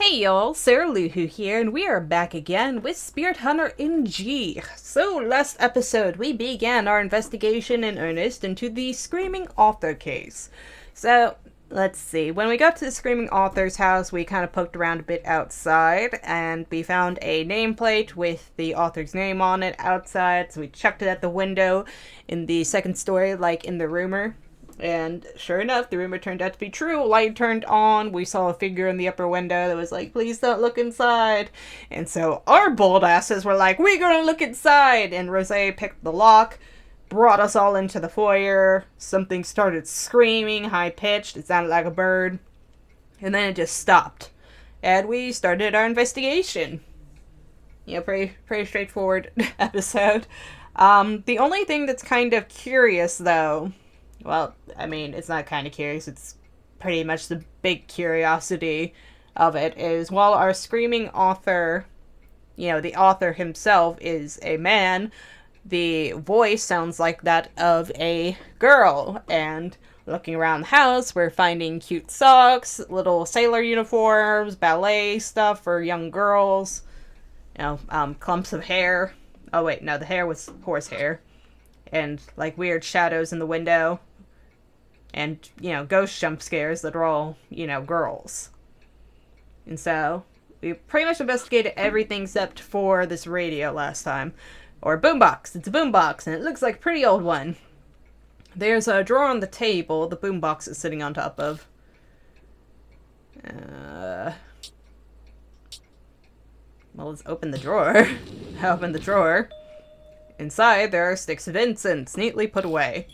Hey y'all, Sarah Luhu here, and we are back again with Spirit Hunter NG. So, last episode, we began our investigation in earnest into the Screaming Author case. So, let's see. When we got to the Screaming Author's house, we kind of poked around a bit outside, and we found a nameplate with the author's name on it outside, so we chucked it at the window in the second story, like in the rumor. And sure enough, the rumor turned out to be true. Light turned on. We saw a figure in the upper window that was like, please don't look inside. And so our bold asses were like, we're gonna look inside. And Rose picked the lock, brought us all into the foyer. Something started screaming, high-pitched. It sounded like a bird. And then it just stopped. And we started our investigation. Pretty straightforward episode. The only thing that's kind of curious, though... Well, I mean, it's not kind of curious, it's pretty much the big curiosity of it, is while our screaming author, the author himself is a man, the voice sounds like that of a girl, and looking around the house, we're finding cute socks, little sailor uniforms, ballet stuff for young girls, clumps of hair. Oh wait, no, the hair was horse hair. And, like, weird shadows in the window. And, ghost jump scares that are all, girls. And so, we pretty much investigated everything except for this radio last time. Or boombox. It's a boombox, and it looks like a pretty old one. There's a drawer on the table the boombox is sitting on top of. Well, let's open the drawer. I open the drawer. Inside, there are sticks of incense, neatly put away.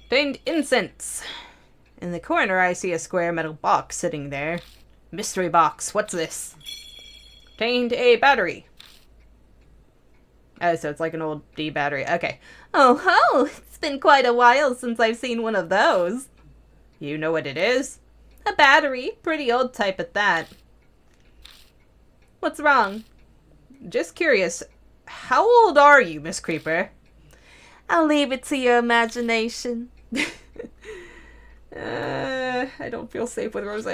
Contained incense. In the corner, I see a square metal box sitting there. Mystery box, what's this? Contained a battery. Oh, so it's like an old D battery. Okay. Oh ho! It's been quite a while since I've seen one of those. You know what it is? A battery. Pretty old type at that. What's wrong? Just curious. How old are you, Miss Creeper? I'll leave it to your imagination. I don't feel safe with Rose.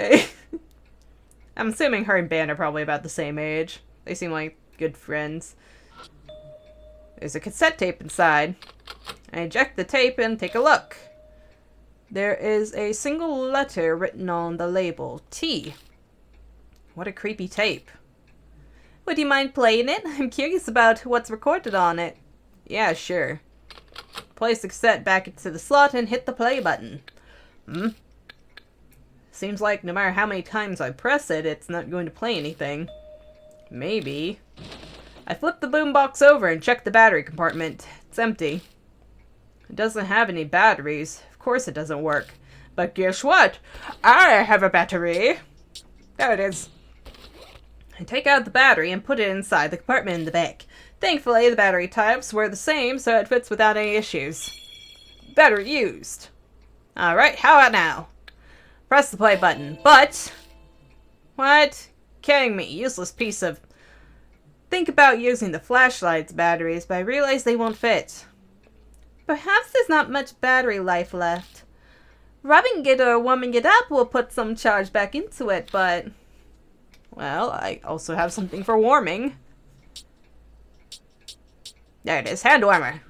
I'm assuming her and Ben are probably about the same age. They seem like good friends. There's a cassette tape inside. I eject the tape and take a look. There is a single letter written on the label, T. What a creepy tape. Would you mind playing it? I'm curious about what's recorded on it. Yeah, sure. Place the cassette back into the slot and hit the play button. Seems like no matter how many times I press it, it's not going to play anything. Maybe. I flip the boombox over and check the battery compartment. It's empty. It doesn't have any batteries. Of course it doesn't work. But guess what? I have a battery. There it is. I take out the battery and put it inside the compartment in the back. Thankfully, the battery types were the same, so it fits without any issues. Battery used. Alright, how about now? Press the play button, but... What? Kidding me, useless piece of... Think about using the flashlight's batteries, but I realize they won't fit. Perhaps there's not much battery life left. Rubbing it or warming it up will put some charge back into it, but... Well, I also have something for warming. There it is, hand warmer.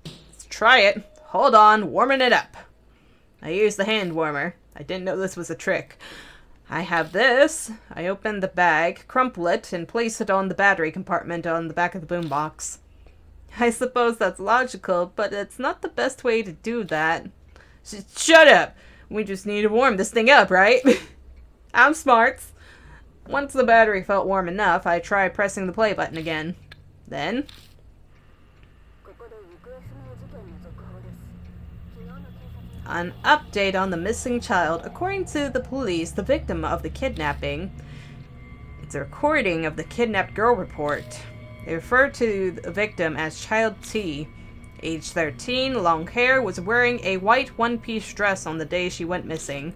Let's try it. Hold on, warming it up. I used the hand warmer. I didn't know this was a trick. I have this. I open the bag, crumple it, and place it on the battery compartment on the back of the boombox. I suppose that's logical, but it's not the best way to do that. Shut up! We just need to warm this thing up, right? I'm smart. Once the battery felt warm enough, I tried pressing the play button again. Then... An update on the missing child. According to the police, the victim of the kidnapping... It's a recording of the kidnapped girl report. They refer to the victim as Child T. Age 13, long hair, was wearing a white one-piece dress on the day she went missing.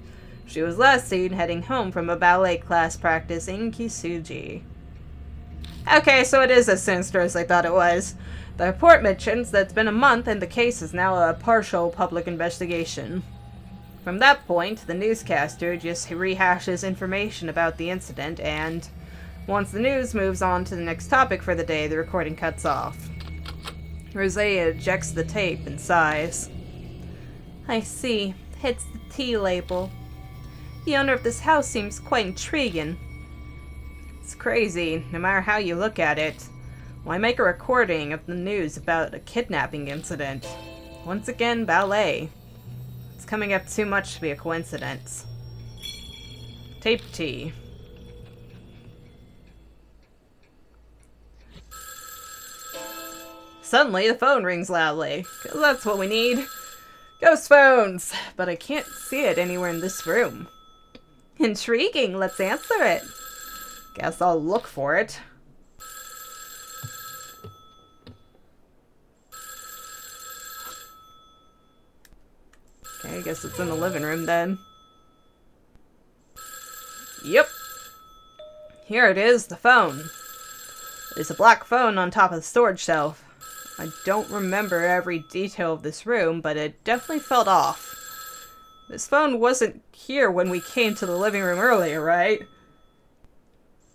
She was last seen heading home from a ballet class practice in Kisuji. Okay, so it is as sinister as I thought it was. The report mentions that it's been a month and the case is now a partial public investigation. From that point, the newscaster just rehashes information about the incident, and once the news moves on to the next topic for the day, the recording cuts off. Rosea ejects the tape and sighs. I see. Hits the T label. The owner of this house seems quite intriguing. It's crazy, no matter how you look at it. Why make a recording of the news about a kidnapping incident? Once again, ballet. It's coming up too much to be a coincidence. Tape T. Suddenly, the phone rings loudly. 'Cause that's what we need. Ghost phones! But I can't see it anywhere in this room. Intriguing. Let's answer it. Guess I'll look for it. Okay, I guess it's in the living room then. Yep. Here it is, the phone. There's a black phone on top of the storage shelf. I don't remember every detail of this room, but it definitely felt off. This phone wasn't here when we came to the living room earlier, right?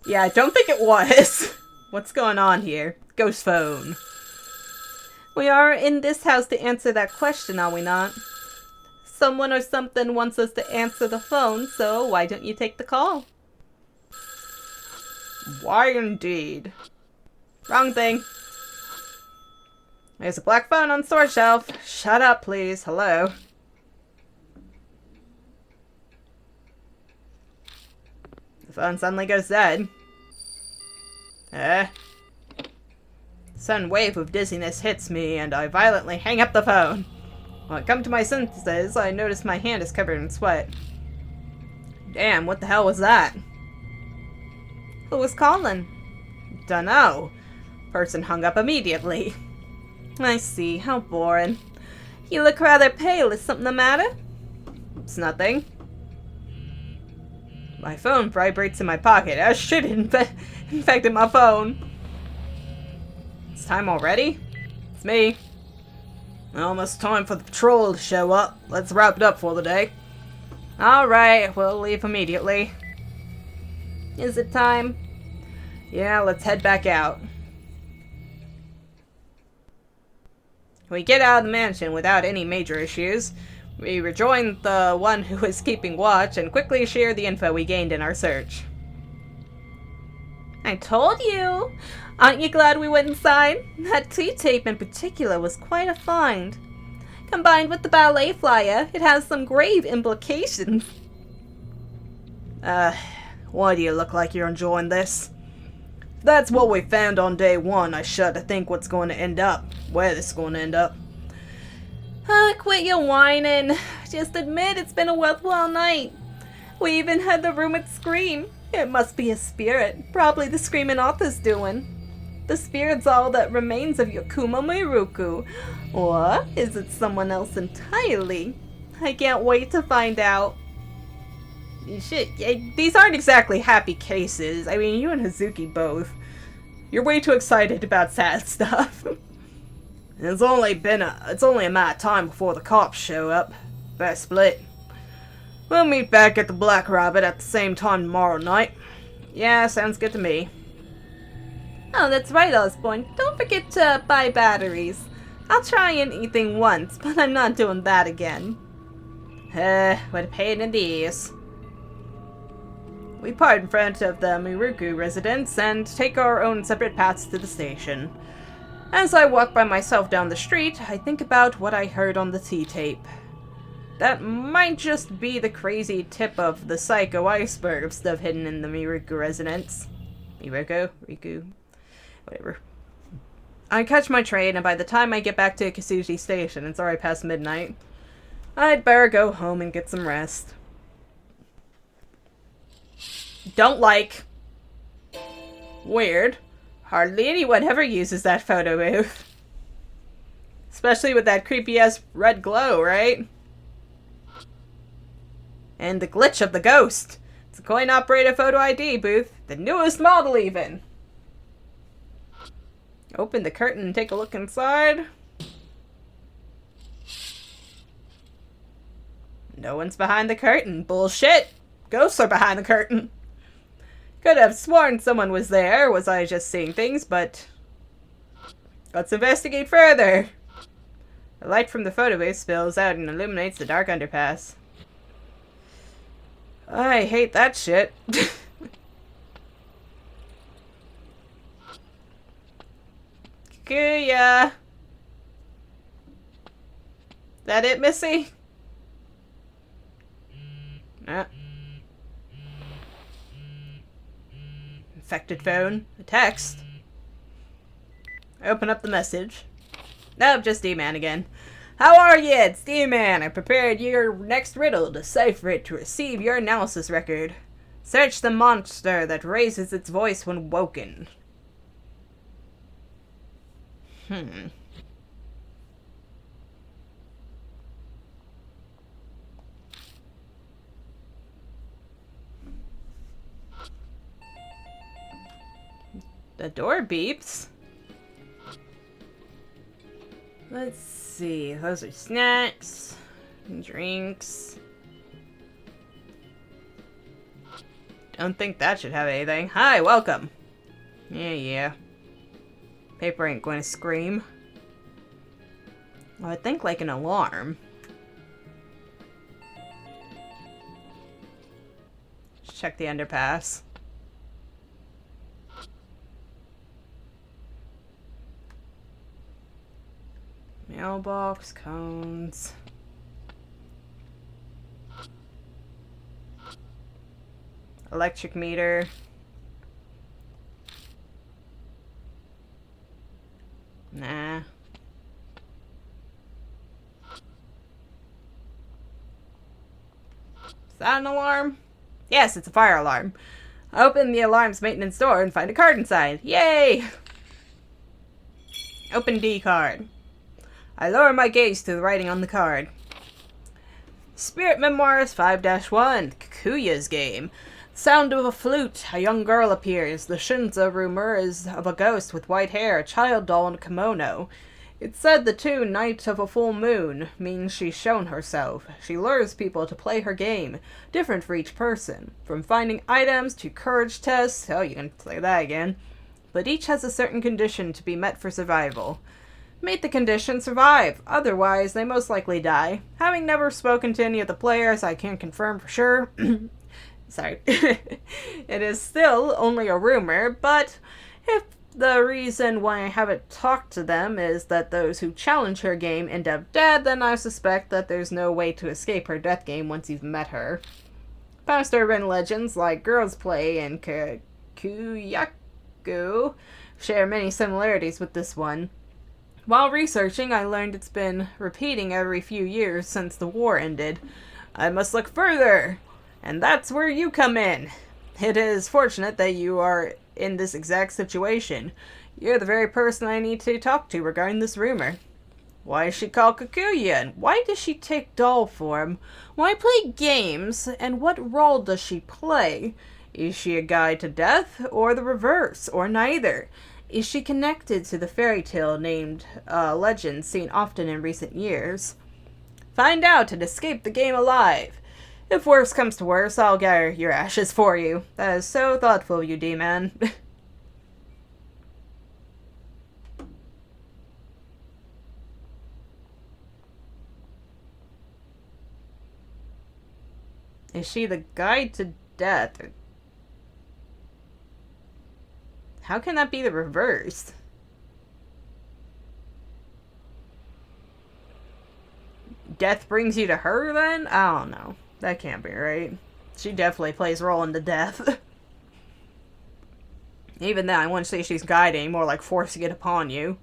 Yeah, I don't think it was. What's going on here? Ghost phone. We are in this house to answer that question, are we not? Someone or something wants us to answer the phone, so why don't you take the call? Why indeed? Wrong thing. There's a black phone on the storage shelf. Shut up, please. Hello. The phone suddenly goes dead. A sudden wave of dizziness hits me, and I violently hang up the phone. When I come to my senses, I notice my hand is covered in sweat. Damn, what the hell was that? Who was calling? Dunno. Person hung up immediately. I see, how boring. You look rather pale. Is something the matter? It's nothing. My phone vibrates in my pocket. As shit infected my phone. It's time already? It's me. Almost time for the patrol to show up. Let's wrap it up for the day. Alright, we'll leave immediately. Is it time? Yeah, let's head back out. We get out of the mansion without any major issues. We rejoin the one who is keeping watch and quickly share the info we gained in our search. I told you! Aren't you glad we went inside? That T-tape in particular was quite a find. Combined with the ballet flyer, it has some grave implications. Why do you look like you're enjoying this? If that's what we found on day one, I shudder to think what's going to end up. Where this is going to end up. Quit your whining. Just admit it's been a worthwhile night. We even heard the rumored scream. It must be a spirit. Probably the screaming author's doing. The spirit's all that remains of your Kuma Miruku. Or is it someone else entirely? I can't wait to find out. Shit, these aren't exactly happy cases. I mean, you and Hazuki both. You're way too excited about sad stuff. It's only a matter of time before the cops show up. Best split. We'll meet back at the Black Rabbit at the same time tomorrow night. Yeah, sounds good to me. Oh, that's right, Osbourne. Don't forget to buy batteries. I'll try anything once, but I'm not doing that again. What a pain in the ass. We part in front of the Miruku residence and take our own separate paths to the station. As I walk by myself down the street, I think about what I heard on the T-tape. That might just be the crazy tip of the psycho iceberg of stuff hidden in the Miruku residence. Riku? Whatever. I catch my train, and by the time I get back to Kasuji Station, it's already past midnight. I'd better go home and get some rest. Don't like. Weird. Hardly anyone ever uses that photo booth. Especially with that creepy-ass red glow, right? And the glitch of the ghost. It's a coin-operated photo ID booth. The newest model, even. Open the curtain and take a look inside. No one's behind the curtain. Bullshit! Ghosts are behind the curtain. Could have sworn someone was there. Was I just seeing things? But let's investigate further. The light from the photo booth spills out and illuminates the dark underpass. I hate that shit. Kuya! That it, Missy? Nah. Infected phone. A text. I open up the message. Nope, just D-Man again. How are you? It's D-Man. I prepared your next riddle. Decipher it to receive your analysis record. Search the monster that raises its voice when woken. The door beeps. Let's see. Those are snacks and drinks. Don't think that should have anything. Hi, welcome. Yeah. Paper ain't going to scream. Well, I think like an alarm. Let's check the underpass. Mailbox, cones. Electric meter. Nah. Is that an alarm? Yes, it's a fire alarm. I open the alarm's maintenance door and find a card inside. Yay! Open D card. I lower my gaze to the writing on the card. Spirit Memoirs 5-1, Kikuya's game. Sound of a flute, a young girl appears. The Shinzo rumor is of a ghost with white hair, a child doll in a kimono. It's said the tune Night of a Full Moon means she's shown herself. She lures people to play her game, different for each person. From finding items to courage tests, oh, you can say that again. But each has a certain condition to be met for survival. Meet the condition, survive. Otherwise, they most likely die. Having never spoken to any of the players, I can't confirm for sure. Sorry. It is still only a rumor, but if the reason why I haven't talked to them is that those who challenge her game end up dead, then I suspect that there's no way to escape her death game once you've met her. Past urban legends like Girls Play and Kuyaku share many similarities with this one. While researching, I learned it's been repeating every few years since the war ended. I must look further, and that's where you come in. It is fortunate that you are in this exact situation. You're the very person I need to talk to regarding this rumor. Why is she called Kikuya, and why does she take doll form? Why play games, and what role does she play? Is she a guide to death, or the reverse, or neither? Is she connected to the fairy tale named legend seen often in recent years? Find out and escape the game alive. If worse comes to worse, I'll gather your ashes for you. That is so thoughtful of you, D-Man. Is she the guide to death? How can that be the reverse? Death brings you to her, then? I don't know. That can't be right. She definitely plays a role in the death. Even then, I wouldn't say she's guiding, more like forcing it upon you.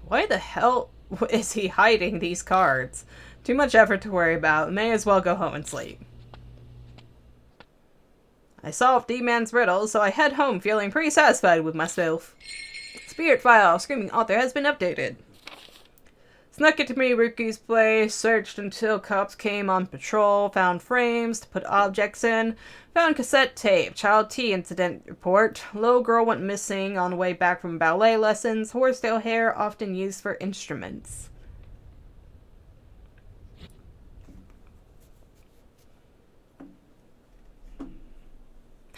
Why the hell is he hiding these cards? Too much effort to worry about. May as well go home and sleep. I solved D-Man's riddle, so I head home feeling pretty satisfied with myself. Spirit file, Screaming Author has been updated. Snuck into Miruki's place, searched until cops came on patrol, found frames to put objects in, found cassette tape, child T incident report, little girl went missing on the way back from ballet lessons, horsetail hair often used for instruments.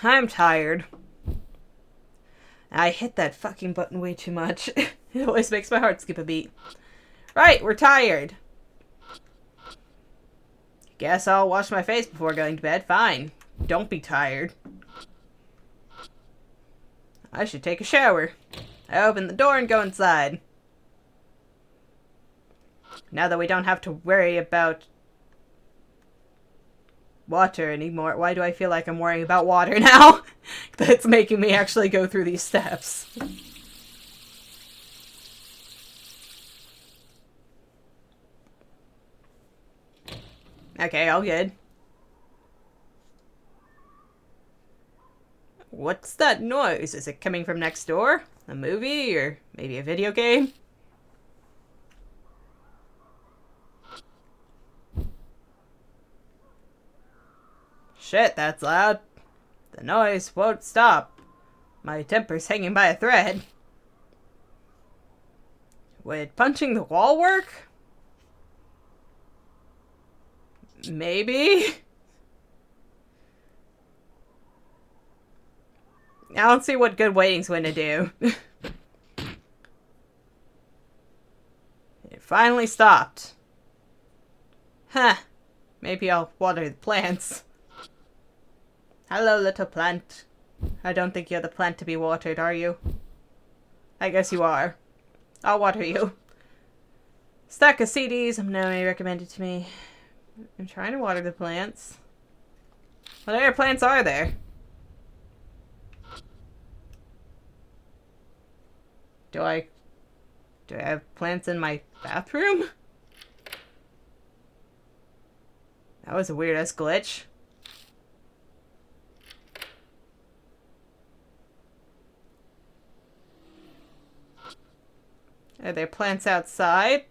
I'm tired. I hit that fucking button way too much. It always makes my heart skip a beat. Right, we're tired. Guess I'll wash my face before going to bed. Fine. Don't be tired. I should take a shower. I open the door and go inside. Now that we don't have to worry about water anymore. Why do I feel like I'm worrying about water now? That's making me actually go through these steps. Okay, all good. What's that noise? Is it coming from next door? A movie? Or maybe a video game? Shit, that's loud. The noise won't stop. My temper's hanging by a thread. Would punching the wall work? Maybe? I don't see what good waiting's gonna do. It finally stopped. Huh. Maybe I'll water the plants. Hello, little plant. I don't think you're the plant to be watered, are you? I guess you are. I'll water you. Stack of CDs Noni recommended to me. I'm trying to water the plants. What other plants are there? Do I have plants in my bathroom? That was a weird-ass glitch. Are there plants outside?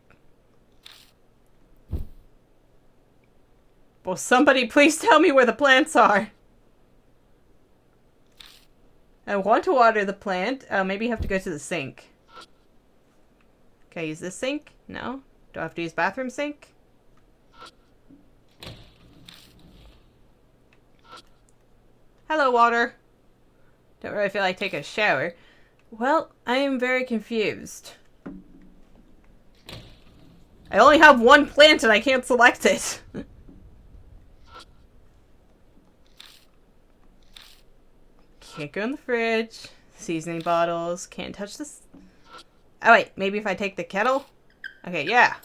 Will somebody please tell me where the plants are? I want to water the plant. Oh, maybe you have to go to the sink. Can I use this sink? No? Do I have to use bathroom sink? Hello, water. Don't really feel like taking a shower. Well, I am very confused. I only have one plant and I can't select it. Can't go in the fridge. Seasoning bottles. Can't touch this. Oh wait, maybe if I take the kettle? Okay, yeah.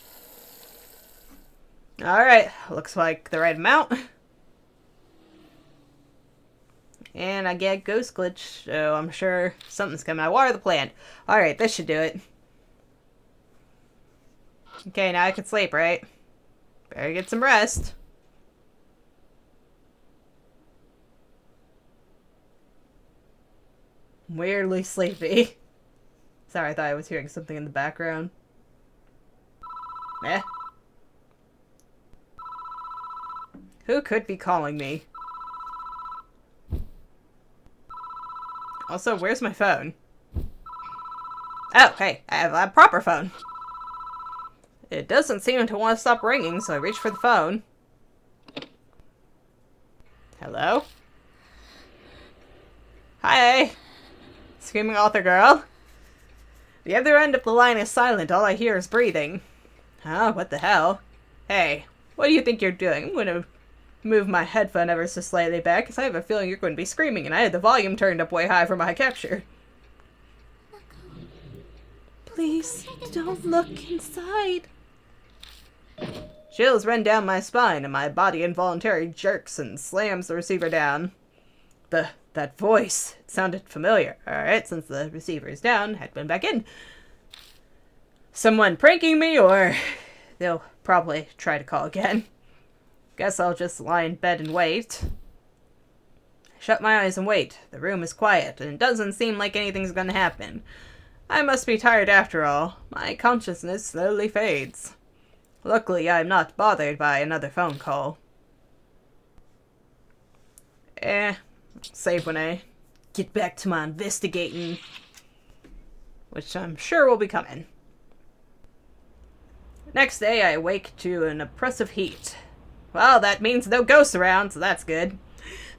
Alright, looks like the right amount. And I get ghost glitch, so I'm sure something's coming. I water the plant. Alright, this should do it. Okay, now I can sleep, right? Better get some rest. Weirdly sleepy. Sorry, I thought I was hearing something in the background. Eh? Who could be calling me? Also, where's my phone? Oh, hey, I have a proper phone. It doesn't seem to want to stop ringing, so I reach for the phone. Hello? Hi! Screaming author girl. The other end of the line is silent. All I hear is breathing. Huh? What the hell? Hey, what do you think you're doing? I'm gonna move my headphone ever so slightly back, because I have a feeling you're going to be screaming, and I had the volume turned up way high for my capture. Please, don't look inside. Chills run down my spine, and my body involuntarily jerks and slams the receiver down. That voice, it sounded familiar. Alright, since the receiver is down, headphone back in. Someone pranking me, or they'll probably try to call again. Guess I'll just lie in bed and wait. Shut my eyes and wait. The room is quiet, and it doesn't seem like anything's gonna happen. I must be tired after all. My consciousness slowly fades. Luckily, I am not bothered by another phone call. Save when I get back to my investigating, which I'm sure will be coming. Next day, I awake to an oppressive heat. Well, that means no ghosts around, so that's good.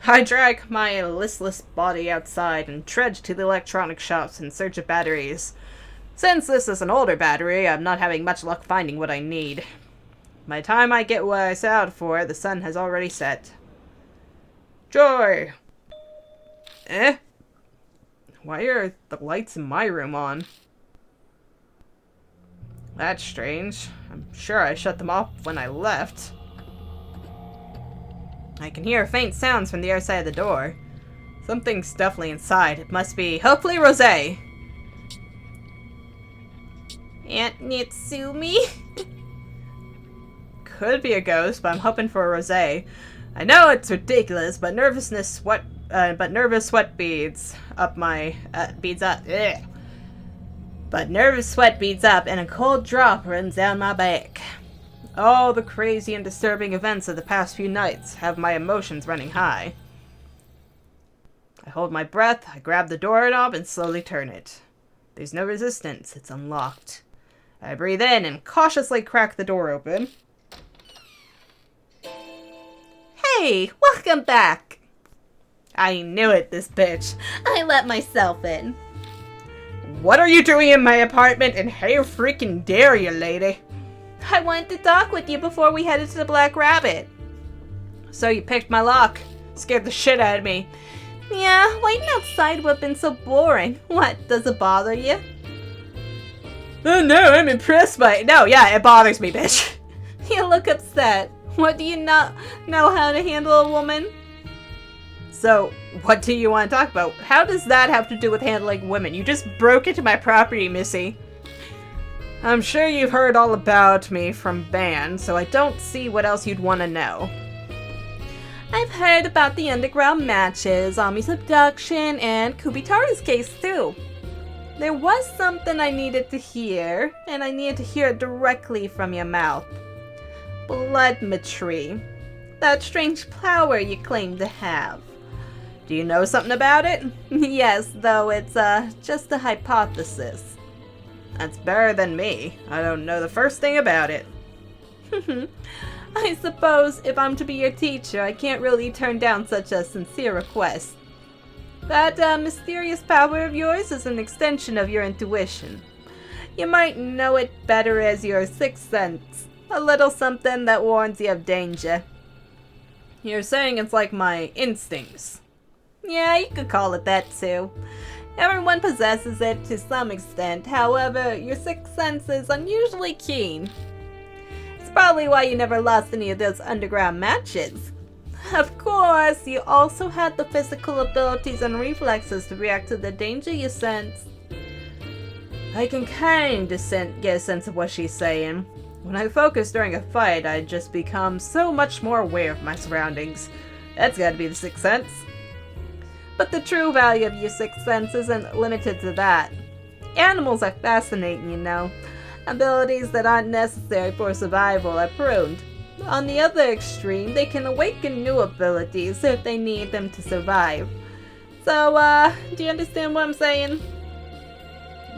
I drag my listless body outside and trudge to the electronic shops in search of batteries. Since this is an older battery, I'm not having much luck finding what I need. By the time I get what I set out for, the sun has already set. Joy! Why are the lights in my room on? That's strange. I'm sure I shut them off when I left. I can hear faint sounds from the other side of the door. Something's definitely inside. It must be, hopefully, Rosé. Aunt Nitsumi? Could be a ghost, but I'm hoping for a Rosé. I know it's ridiculous, but nervous sweat beads up my But nervous sweat beads up, and a cold drop runs down my back. All the crazy and disturbing events of the past few nights have my emotions running high. I hold my breath, I grab the doorknob, and slowly turn it. There's no resistance, it's unlocked. I breathe in and cautiously crack the door open. Hey, welcome back! I knew it, this bitch. I let myself in. What are you doing in my apartment, and how freaking dare you, lady? I wanted to talk with you before we headed to the Black Rabbit. So you picked my lock. Scared the shit out of me. Yeah, waiting outside would have been so boring. What, does it bother you? Oh no, I'm impressed by it. No, yeah, it bothers me, bitch. You look upset. What, do you not know how to handle a woman? So, what do you want to talk about? How does that have to do with handling women? You just broke into my property, Missy. I'm sure you've heard all about me from Ban, so I don't see what else you'd want to know. I've heard about the underground matches, Ami's abduction, and Kubitara's case too. There was something I needed to hear, and I needed to hear it directly from your mouth. Bloodmetry. That strange power you claim to have. Do you know something about it? Yes, though it's just a hypothesis. That's better than me. I don't know the first thing about it. I suppose if I'm to be your teacher, I can't really turn down such a sincere request. That mysterious power of yours is an extension of your intuition. You might know it better as your sixth sense, a little something that warns you of danger. You're saying it's like my instincts. Yeah, you could call it that too. Everyone possesses it to some extent, however, your sixth sense is unusually keen. It's probably why you never lost any of those underground matches. Of course, you also had the physical abilities and reflexes to react to the danger you sense. I can kind of get a sense of what she's saying. When I focus during a fight, I just become so much more aware of my surroundings. That's gotta be the sixth sense. But the true value of your sixth sense isn't limited to that. Animals are fascinating, you know. Abilities that aren't necessary for survival are pruned. On the other extreme, they can awaken new abilities if they need them to survive. So, do you understand what I'm saying?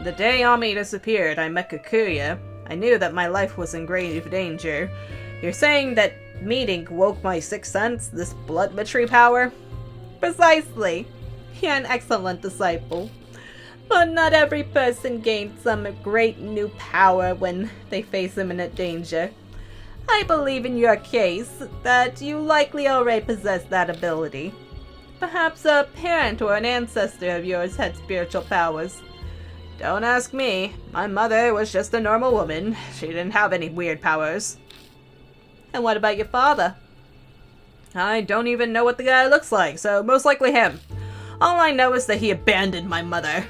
The day Ami disappeared, I met Kikuya. I knew that my life was in grave danger. You're saying that meeting woke my sixth sense, this bloodmetry power? Precisely. You're an excellent disciple. But not every person gains some great new power when they face imminent danger. I believe in your case that you likely already possess that ability. Perhaps a parent or an ancestor of yours had spiritual powers. Don't ask me. My mother was just a normal woman. She didn't have any weird powers. And what about your father? I don't even know what the guy looks like, so most likely him. All I know is that he abandoned my mother.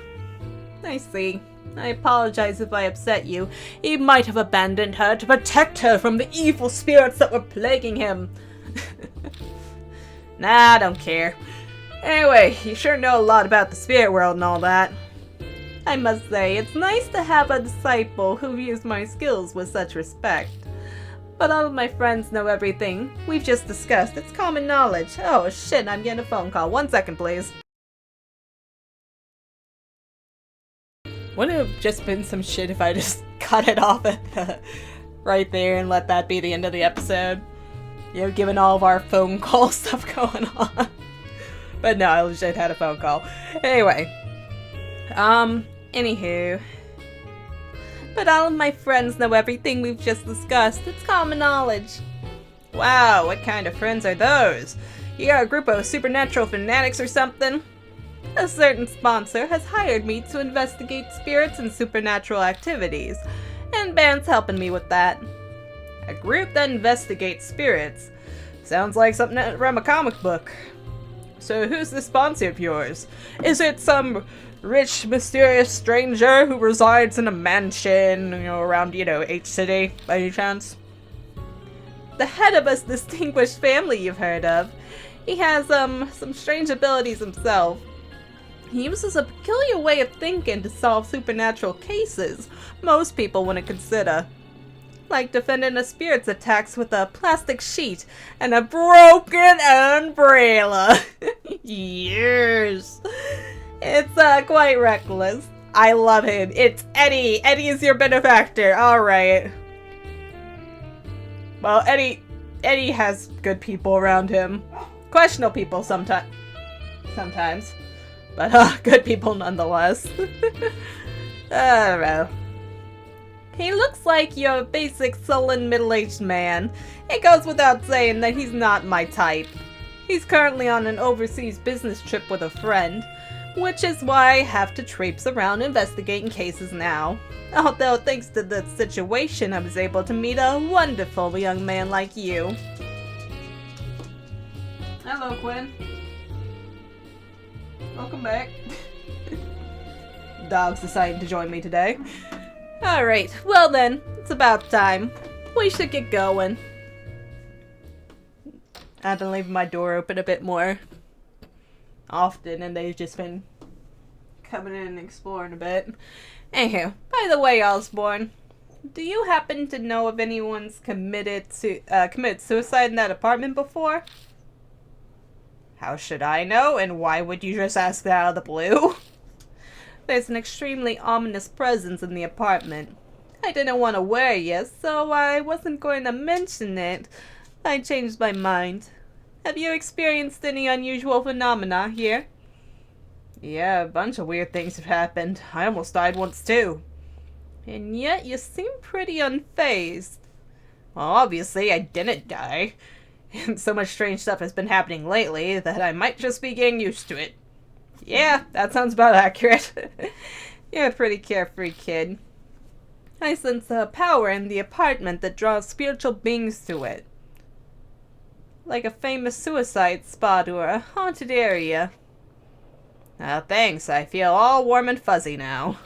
I see. I apologize if I upset you. He might have abandoned her to protect her from the evil spirits that were plaguing him. Nah, I don't care. Anyway, you sure know a lot about the spirit world and all that. I must say, it's nice to have a disciple who views my skills with such respect. But all of my friends know everything we've just discussed. It's common knowledge. Oh shit, I'm getting a phone call. 1 second, please. Wouldn't it have just been some shit if I just cut it off at right there and let that be the end of the episode? You know, given all of our phone call stuff going on. But no, I legit had a phone call. Anyway. Anywho. But all of my friends know everything we've just discussed. It's common knowledge. Wow, what kind of friends are those? You got a group of supernatural fanatics or something? A certain sponsor has hired me to investigate spirits and supernatural activities, and Ban's helping me with that. A group that investigates spirits. Sounds like something from a comic book. So who's the sponsor of yours? Is it some rich, mysterious stranger who resides in a mansion, around, H-City, by any chance? The head of a distinguished family you've heard of. He has, some strange abilities himself. He uses a peculiar way of thinking to solve supernatural cases most people wouldn't consider. Like defending a spirit's attacks with a plastic sheet and a broken umbrella. Years. It's, quite reckless. I love him. It's Eddie. Eddie is your benefactor. Alright. Well, Eddie has good people around him. Questionable people sometimes. But, good people nonetheless. I don't know. He looks like your basic sullen middle-aged man. It goes without saying that he's not my type. He's currently on an overseas business trip with a friend, which is why I have to traipse around investigating cases now. Although thanks to the situation, I was able to meet a wonderful young man like you. Hello, Quinn. Welcome back. Dog's deciding to join me today. Alright, well then, it's about time. We should get going. I've been leaving my door open a bit more often, and they've just been coming in and exploring a bit. Anywho, by the way, Osbourne, do you happen to know if anyone's committed suicide in that apartment before? How should I know, and why would you just ask that out of the blue? There's an extremely ominous presence in the apartment. I didn't want to worry you, so I wasn't going to mention it. I changed my mind. Have you experienced any unusual phenomena here? Yeah, a bunch of weird things have happened. I almost died once too. And yet you seem pretty unfazed. Well, obviously I didn't die. And so much strange stuff has been happening lately that I might just be getting used to it. Yeah, that sounds about accurate. You're a pretty carefree kid. I sense a power in the apartment that draws spiritual beings to it. Like a famous suicide spot or a haunted area. Thanks. I feel all warm and fuzzy now.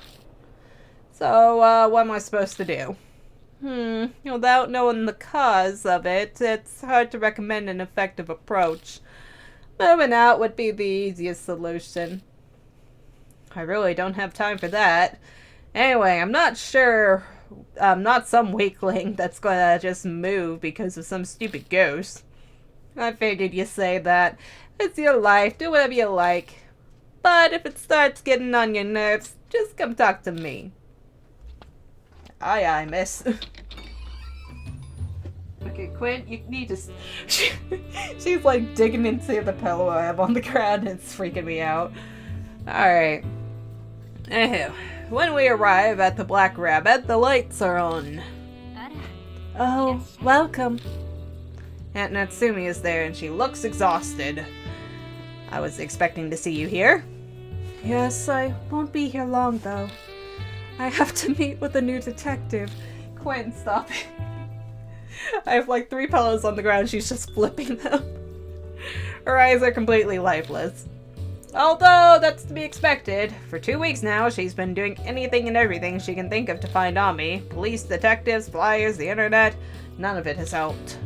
So, what am I supposed to do? Without knowing the cause of it, it's hard to recommend an effective approach. Moving out would be the easiest solution. I really don't have time for that. Anyway, I'm not sure I'm not some weakling that's gonna just move because of some stupid ghost. I figured you'd say that. It's your life, do whatever you like. But if it starts getting on your nerves, just come talk to me. Aye, aye, miss. Okay, Quinn, you need to... She's like digging into the pillow I have on the ground and it's freaking me out. Alright. Anywho, when we arrive at the Black Rabbit, the lights are on. Oh, welcome. Aunt Natsumi is there and she looks exhausted. I was expecting to see you here. Yes, I won't be here long though. I have to meet with a new detective. Quinn, stop it. I have like 3 pillows on the ground, she's just flipping them. Her eyes are completely lifeless. Although, that's to be expected. For 2 weeks now, she's been doing anything and everything she can think of to find on me. Police, detectives, flyers, the internet. None of it has helped.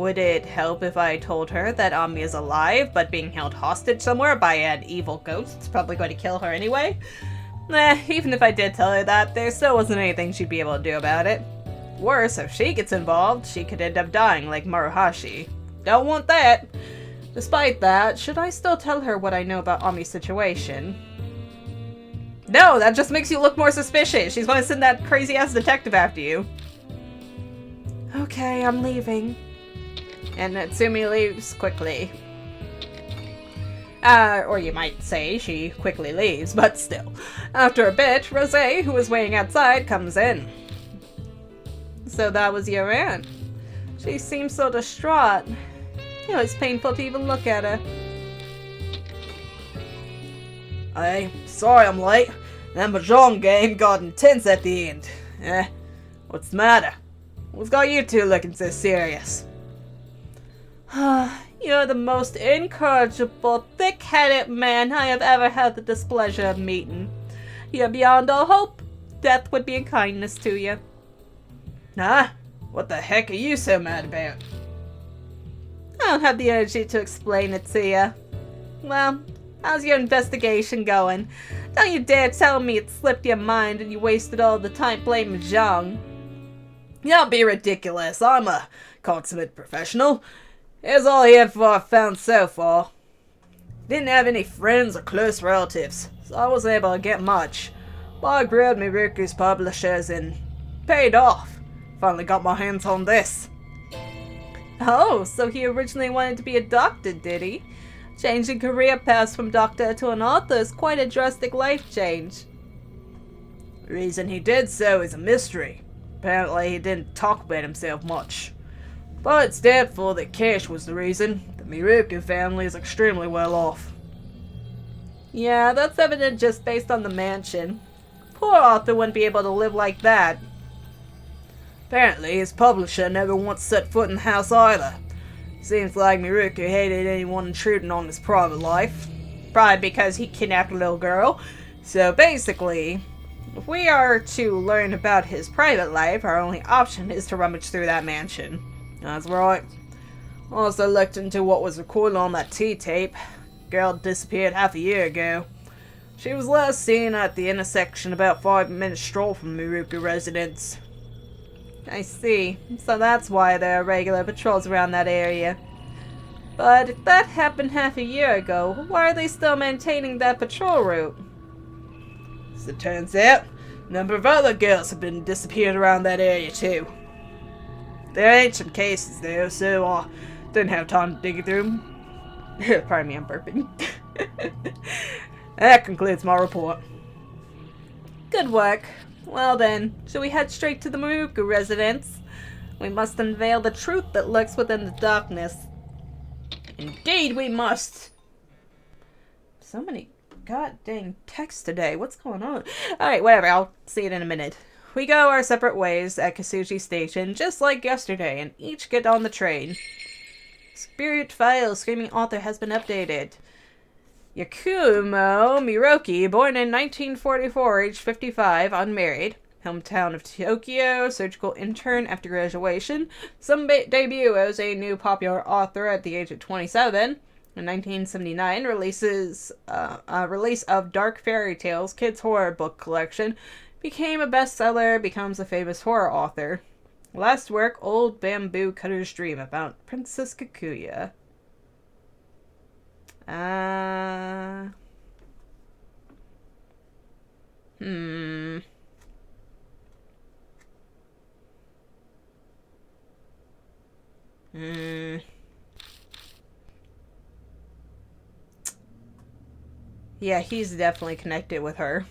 would it help if I told her that Ami is alive, but being held hostage somewhere by an evil ghost? It's probably going to kill her anyway. Even if I did tell her that, there still wasn't anything she'd be able to do about it. Worse, if she gets involved, she could end up dying like Maruhashi. Don't want that. Despite that, should I still tell her what I know about Ami's situation? No, that just makes you look more suspicious. She's going to send that crazy-ass detective after you. Okay, I'm leaving. And Natsumi leaves quickly. Or you might say she quickly leaves, but still. After a bit, Rosé, who was waiting outside, comes in. So that was your aunt. She seems so distraught. You know, it's painful to even look at her. Hey, sorry I'm late. That Mahjong game got intense at the end. What's the matter? What's got you two looking so serious? You're the most incorrigible, thick-headed man I have ever had the displeasure of meeting. You're beyond all hope. Death would be a kindness to you. Huh? What the heck are you so mad about? I don't have the energy to explain it to you. Well, how's your investigation going? Don't you dare tell me it slipped your mind and you wasted all the time playing Mahjong. Don't be ridiculous. I'm a consummate professional. Here's all I've found so far. Didn't have any friends or close relatives, so I wasn't able to get much. But I grabbed Miruku's publishers and paid off. Finally got my hands on this. Oh, so he originally wanted to be a doctor, did he? Changing career paths from doctor to an author is quite a drastic life change. The reason he did so is a mystery. Apparently he didn't talk about himself much. But it's doubtful that cash was the reason. The Miruku family is extremely well off. Yeah, that's evident just based on the mansion. Poor Arthur wouldn't be able to live like that. Apparently his publisher never once set foot in the house either. Seems like Miruku hated anyone intruding on his private life. Probably because he kidnapped a little girl. So basically, if we are to learn about his private life, our only option is to rummage through that mansion. That's right. Also looked into what was recorded on that T-tape. Girl disappeared half a year ago. She was last seen at the intersection about 5 minutes stroll from Miruku residence. I see. So that's why there are regular patrols around that area. But if that happened half a year ago, why are they still maintaining that patrol route? As it turns out, a number of other girls have been disappeared around that area too. They're ancient cases though, so I didn't have time to dig through them. Pardon me, I'm burping. That concludes my report. Good work. Well then, shall we head straight to the Miruku residence? We must unveil the truth that lurks within the darkness. Indeed we must! So many goddamn texts today. What's going on? Alright, whatever. I'll see it in a minute. We go our separate ways at Kasuji Station, just like yesterday, and each get on the train. Spirit File, Screaming Author has been updated. Yakumo Miroki, born in 1944, age 55, unmarried. Hometown of Tokyo, surgical intern after graduation. Some debut as a new popular author at the age of 27. In 1979, release of Dark Fairy Tales Kids Horror Book Collection. Became a bestseller, becomes a famous horror author. Last work, Old Bamboo Cutter's Dream, about Princess Kakuya. Yeah, he's definitely connected with her.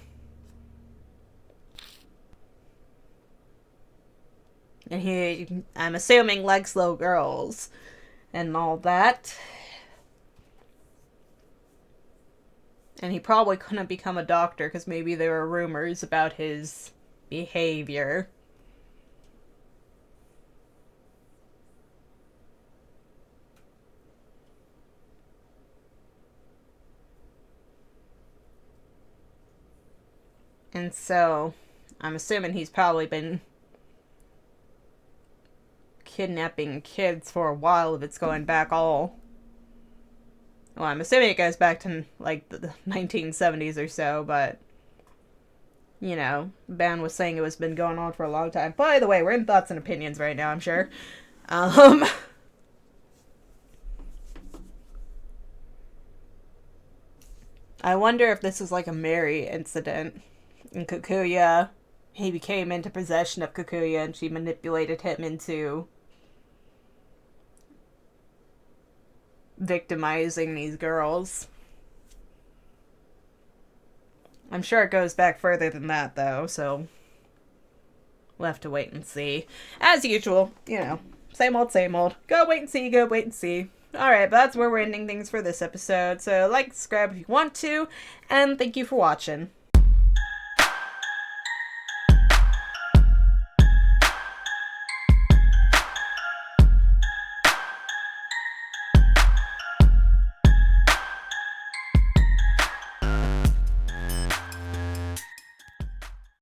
And he, I'm assuming, likes little girls and all that. And he probably couldn't become a doctor because maybe there were rumors about his behavior. And so, I'm assuming he's probably been kidnapping kids for a while if it's going back all... Well, I'm assuming it goes back to, like, the 1970s or so, but... You know, Ben was saying it was been going on for a long time. By the way, we're in thoughts and opinions right now, I'm sure. I wonder if this is like a Mary incident. In Kikuya, he became into possession of Kikuya and she manipulated him into victimizing these girls. I'm sure it goes back further than that, though, so we'll have to wait and see. As usual, you know, same old, same old. Go wait and see, go wait and see. Alright, but that's where we're ending things for this episode, so like, subscribe if you want to, and thank you for watching.